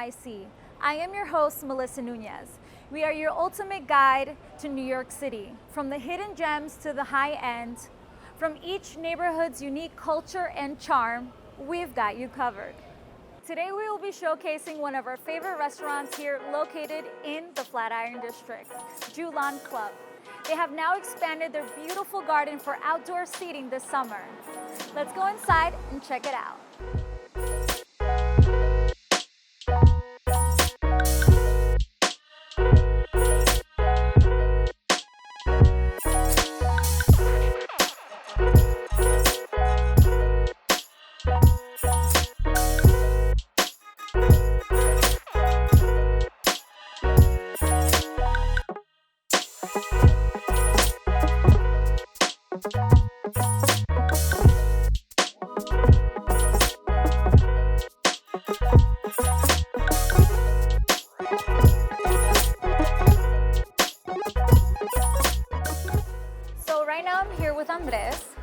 NYC. I am your host, Melissa Nuñez. We are your ultimate guide to New York City. From the hidden gems to the high end, from each neighborhood's unique culture and charm, we've got you covered. Today we will be showcasing one of our favorite restaurants here located in the Flatiron District, Jue Lan Club. They have now expanded their beautiful garden for outdoor seating this summer. Let's go inside and check it out.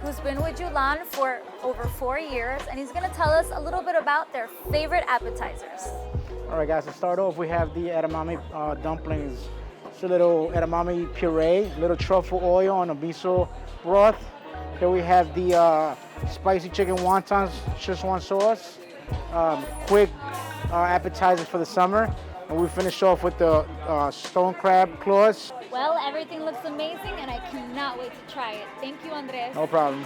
Who's been with Jue Lan for over 4 years, and he's gonna tell us a little bit about their favorite appetizers. All right, guys, to start off, we have the edamame dumplings. It's a little edamame puree, little truffle oil on a miso broth. Here we have the spicy chicken wontons, Szechuan sauce. Quick appetizer for the summer. And we finish off with the stone crab claws. Well, everything looks amazing, and I cannot wait to try it. Thank you, Andres. No problem.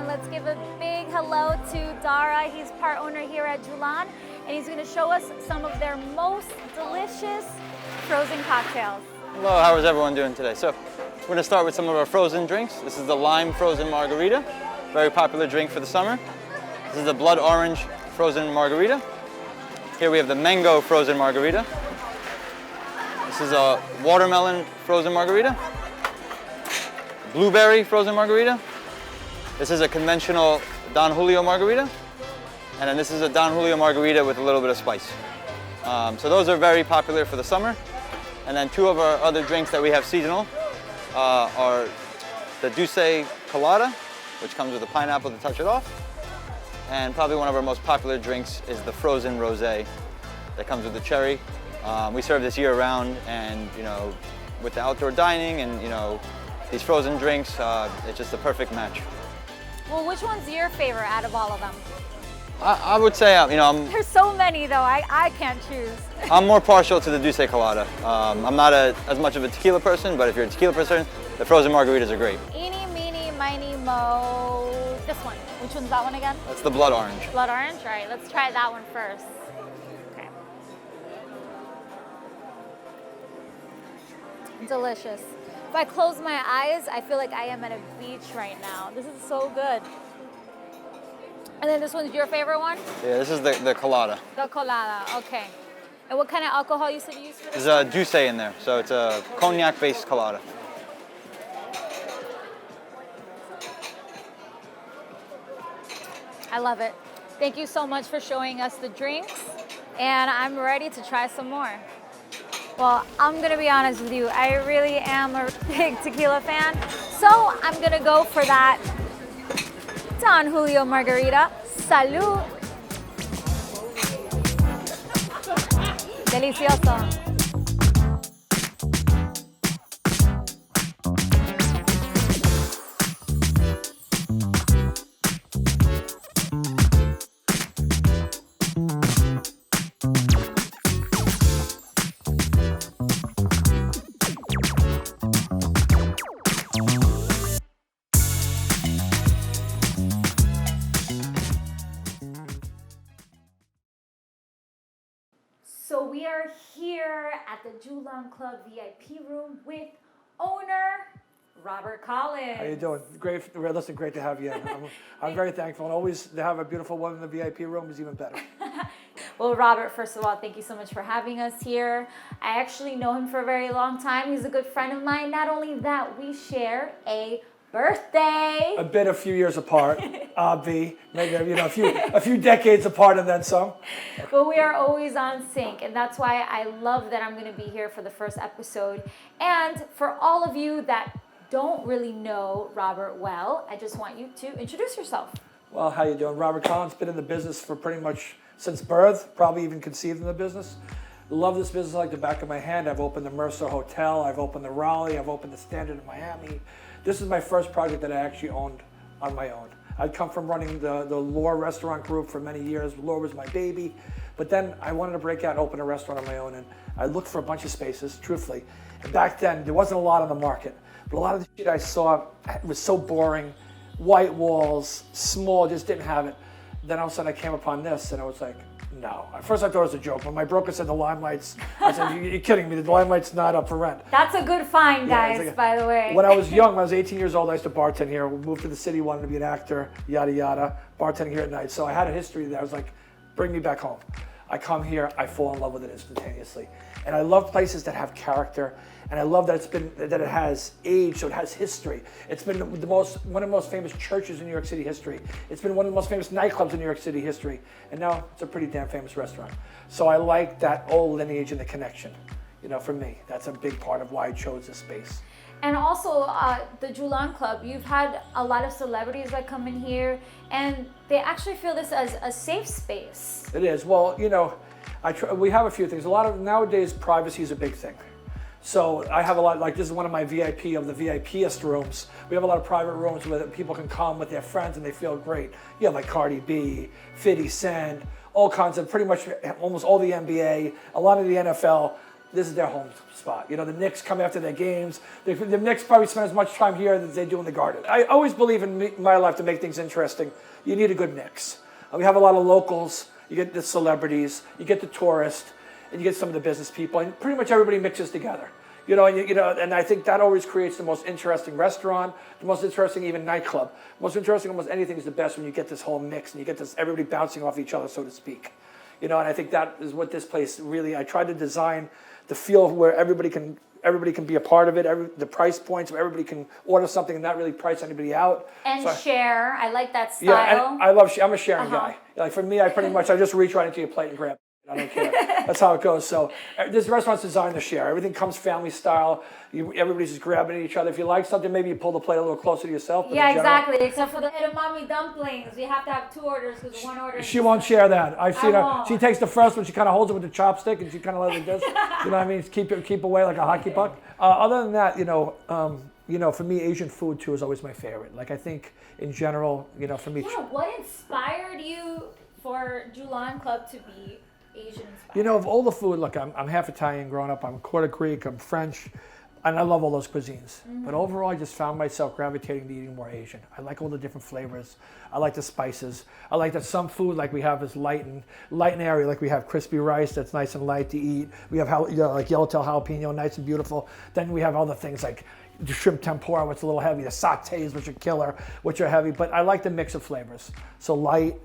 Let's give a big hello to Dara. He's part owner here at Jue Lan, and he's going to show us some of their most delicious frozen cocktails. Hello, how is everyone doing today? So we're going to start with some of our frozen drinks. This is the lime frozen margarita, very popular drink for the summer. This is the blood orange frozen margarita. Here we have the mango frozen margarita. This is a watermelon frozen margarita. Blueberry frozen margarita. This is a conventional Don Julio margarita, and then this is a Don Julio margarita with a little bit of spice. So those are very popular for the summer. And then two of our other drinks that we have seasonal are the Dulce Colada, which comes with a pineapple to touch it off. And probably one of our most popular drinks is the frozen rosé that comes with the cherry. We serve this year round, and with the outdoor dining and these frozen drinks, it's just the perfect match. Well, which one's your favorite out of all of them? I would say, There's so many though, I can't choose. I'm more partial to the Dulce Colada. I'm not as much of a tequila person, but if you're a tequila person, the frozen margaritas are great. Eeny, meeny, miny, mo. This one. Which one's that one again? That's the blood orange. Blood orange? All right, let's try that one first. Okay. Delicious. If I close my eyes, I feel like I am at a beach right now. This is so good. And then this one's your favorite one? Yeah, this is the Colada. The Colada, okay. And what kind of alcohol you said you used for this? There's a Dulce in there, so it's a cognac-based Colada. I love it. Thank you so much for showing us the drinks, and I'm ready to try some more. Well, I'm gonna be honest with you, I really am a big tequila fan, so I'm gonna go for that Don Julio margarita. Salud! Delicioso. So we are here at the Jue Lan Club VIP room with owner Robert Collins. How you doing? Great. Listen, great to have you in. I'm very thankful, and always to have a beautiful woman in the VIP room is even better. Well, Robert, first of all, thank you so much for having us here. I actually know him for a very long time. He's a good friend of mine. Not only that, we share a birthday. A few years apart, maybe a few decades apart, and then some. But we are always on sync, and that's why I love that I'm going to be here for the first episode. And for all of you that don't really know Robert well, I just want you to introduce yourself. Well, how you doing? Robert Collins, been in the business for pretty much since birth, probably even conceived in the business. Love this business like the back of my hand. I've opened the Mercer Hotel, I've opened the Raleigh, I've opened the Standard in Miami. This is my first project that I actually owned on my own. I'd come from running the Lore restaurant group for many years. Lore was my baby. But then I wanted to break out and open a restaurant on my own, and I looked for a bunch of spaces, truthfully. And back then, there wasn't a lot on the market. But a lot of the shit I saw was so boring, white walls, small, just didn't have it. Then all of a sudden I came upon this, and I was like, no. At first I thought it was a joke. When my broker said the Limelight's, I said, you're kidding me, the Limelight's not up for rent. That's a good find, guys, like by the way. When I was young, when I was 18 years old, I used to bartend here. We moved to the city, wanted to be an actor, yada, yada, bartending here at night. So I had a history there. I was like, bring me back home. I come here, I fall in love with it instantaneously. And I love places that have character, and I love that it has age, so it has history. It's been one of the most famous churches in New York City history. It's been one of the most famous nightclubs in New York City history, and now it's a pretty damn famous restaurant. So I like that old lineage and the connection. You know, for me, that's a big part of why I chose this space. And also, the Jue Lan Club, you've had a lot of celebrities that come in here, and they actually feel this as a safe space. It is. Well, you know, we have a few things. Nowadays, privacy is a big thing. So I have a lot, like this is one of my VIP of the VIPest rooms. We have a lot of private rooms where people can come with their friends and they feel great. You have like Cardi B, 50 Cent, all kinds of, pretty much almost all the NBA, a lot of the NFL. This is their home spot. You know, the Knicks come after their games. The Knicks probably spend as much time here as they do in the Garden. I always believe in my life to make things interesting, you need a good mix. We have a lot of locals. You get the celebrities, you get the tourists, and you get some of the business people, and pretty much everybody mixes together. You know, and I think that always creates the most interesting restaurant, the most interesting even nightclub. Most interesting almost anything is the best when you get this whole mix and you get this everybody bouncing off each other, so to speak. You know, and I think that is what this place really, I tried to design the feel where everybody can be a part of it, the price points where everybody can order something and not really price anybody out. And share, I like that style. Yeah, and I'm a sharing guy. Like for me, I just reach right into your plate and grab it. I don't care. That's how it goes. So this restaurant's designed to share. Everything comes family style. Everybody's just grabbing at each other. If you like something, maybe you pull the plate a little closer to yourself. Yeah, exactly. Except for the edamame dumplings. We have to have 2 orders because one order. She won't share that. I've seen her. She takes the first one. She kind of holds it with the chopstick and she kind of like this. You know what I mean? Keep away like a hockey puck. Other than that, for me, Asian food too is always my favorite. Like I think in general, for me. Yeah. What inspired you for Jue Lan Club to be Asian inspired? Of all the food, look, I'm half Italian growing up. I'm quarter Greek. I'm French. And I love all those cuisines. Mm-hmm. But overall, I just found myself gravitating to eating more Asian. I like all the different flavors. I like the spices. I like that some food, like we have, is light and airy. Like we have crispy rice that's nice and light to eat. We have like yellowtail jalapeno, nice and beautiful. Then we have other things like the shrimp tempura, which is a little heavy. The sautés, which are killer, which are heavy. But I like the mix of flavors. So light,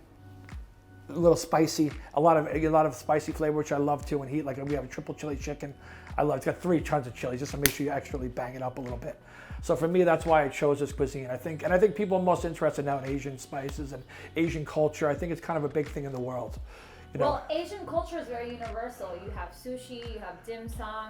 a little spicy, a lot of spicy flavor, which I love too. And heat, like we have a triple chili chicken. It's got 3 tons of chili just to make sure you actually bang it up a little bit. So for me, that's why I chose this cuisine. I think people are most interested now in Asian spices and Asian culture. I think it's kind of a big thing in the world. Well, Asian culture is very universal. You have sushi, you have dim sum,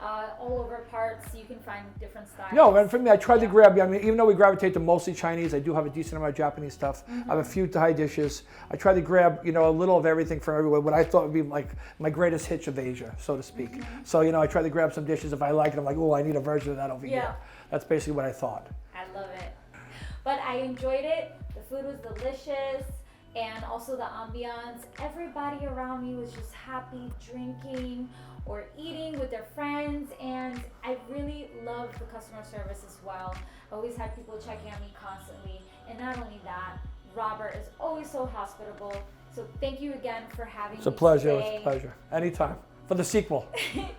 all over parts. You can find different styles. No, and for me, I tried to grab. Even though we gravitate to mostly Chinese, I do have a decent amount of Japanese stuff. Mm-hmm. I have a few Thai dishes. I try to grab, a little of everything from everywhere. What I thought would be like my greatest hitch of Asia, so to speak. Mm-hmm. So I try to grab some dishes if I like it. I'm like, oh, I need a version of that over here. That's basically what I thought. I love it, but I enjoyed it. The food was delicious. And also the ambiance, everybody around me was just happy drinking or eating with their friends, and I really loved the customer service as well. I always had people checking on me constantly, and not only that, Robert is always so hospitable. So thank you again for having me. It's a pleasure. Today. It's a pleasure. Anytime. for the sequel.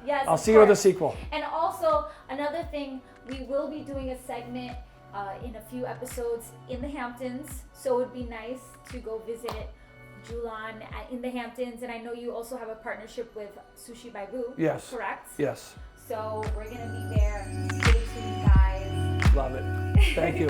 Yes, I'll of see you with the course. sequel. And also, another thing, we will be doing a segment in a few episodes in the Hamptons. So it would be nice to go visit Jue Lan in the Hamptons. And I know you also have a partnership with Sushi by Boo. Yes. Correct? Yes. So we're going to be there. Stay tuned, guys. Love it. Thank you.